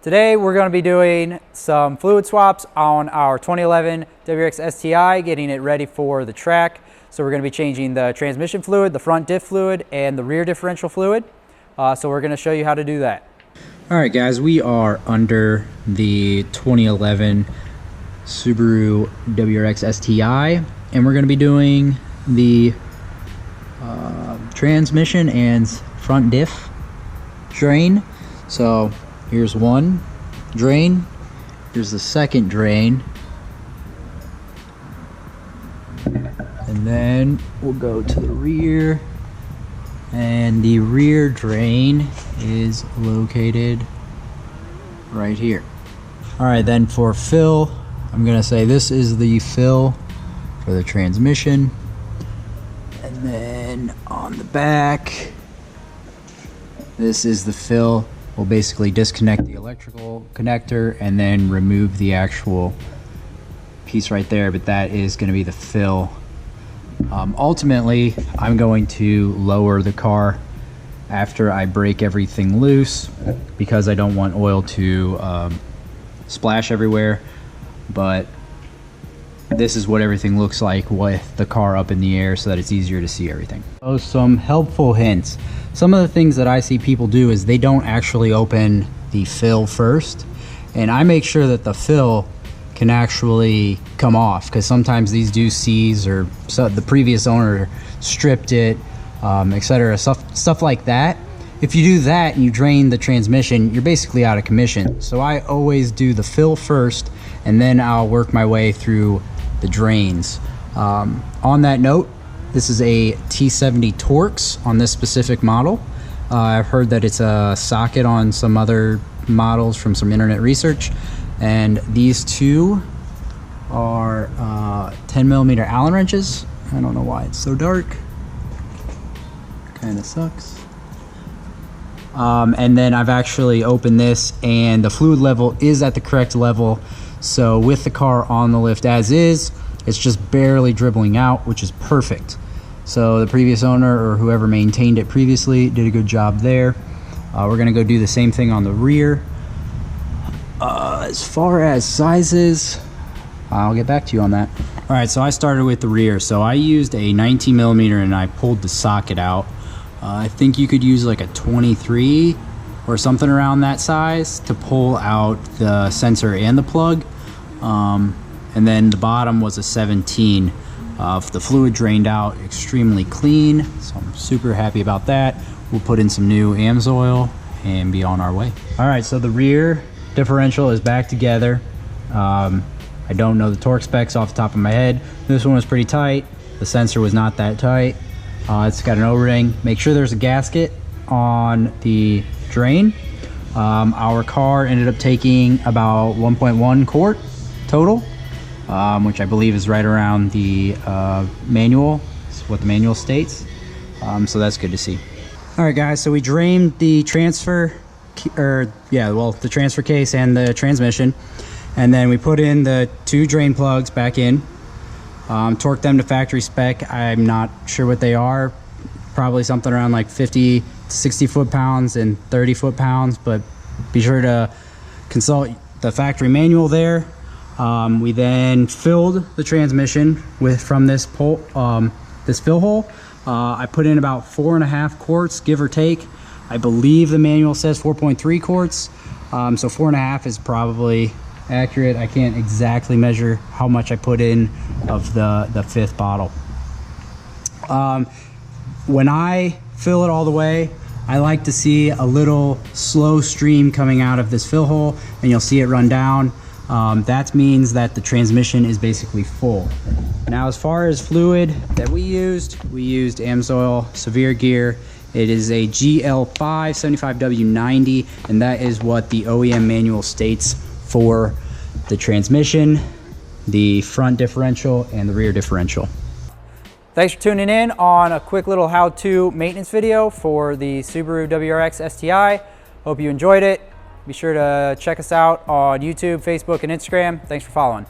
Today we're going to be doing some fluid swaps on our 2011 WRX STI, getting it ready for the track. So we're going to be changing the transmission fluid, the front diff fluid, and the rear differential fluid. So we're going to show you how to do that. All right, guys, we are under the 2011 Subaru WRX STI, and we're going to be doing the transmission and front diff drain. So here's one drain, here's the second drain, and then we'll go to the rear, and the rear drain is located right here. All right, then for fill, I'm gonna say this is the fill for the transmission, and then on the back, this is the fill. We'll basically disconnect the electrical connector and then remove the actual piece right there, but that is going to be the fill. Ultimately, I'm going to lower the car after I break everything loose because I don't want oil to splash everywhere, but this is what everything looks like with the car up in the air so that it's easier to see everything. Oh, some helpful hints. Some of the things that I see people do is they don't actually open the fill first, and I make sure that the fill can actually come off, because sometimes these do seize, or so the previous owner stripped it, etc. Stuff like that. If you do that and you drain the transmission, you're basically out of commission. So I always do the fill first, and then I'll work my way through the drains. On that note, this is a T70 Torx on this specific model. I've heard that it's a socket on some other models from some internet research, and these two are 10mm Allen wrenches. I don't know why it's so dark, kind of sucks. And then I've actually opened this, and the fluid level is at the correct level. So with the car on the lift as is, it's just barely dribbling out, which is perfect. So the previous owner, or whoever maintained it previously, did a good job there. We're gonna go do the same thing on the rear. As far as sizes, I'll get back to you on that. All right, so I started with the rear. So I used a 19mm and I pulled the socket out. I think you could use like a 23 or something around that size to pull out the sensor and the plug. And then the bottom was a 17. The fluid drained out extremely clean, so I'm super happy about that. We'll put in some new AMSOIL and be on our way. All right, so the rear differential is back together. I don't know the torque specs off the top of my head. This one was pretty tight. The sensor was not that tight. It's got an O-ring. Make sure there's a gasket on the drain. Our car ended up taking about 1.1 quart total, which I believe is right around the manual, what the manual states. So that's good to see. All right, guys, so we drained the transfer, the transfer case and the transmission, and then we put in the two drain plugs back in, torqued them to factory spec. I'm not sure what they are, probably something around like 50 to 60 foot-pounds and 30 foot-pounds, but be sure to consult the factory manual there. We then filled the transmission from this this fill hole. I put in about 4.5 quarts, give or take. I believe the manual says 4.3 quarts, so 4.5 is probably accurate. I can't exactly measure how much I put in of the fifth bottle. When I fill it all the way, I like to see a little slow stream coming out of this fill hole, and you'll see it run down. That means that the transmission is basically full. Now, as far as fluid that we used AMSOIL Severe Gear. It is a GL5 75W90, and that is what the OEM manual states for the transmission, the front differential, and the rear differential. Thanks for tuning in on a quick little how-to maintenance video for the Subaru WRX STI. Hope you enjoyed it. Be sure to check us out on YouTube, Facebook, and Instagram. Thanks for following.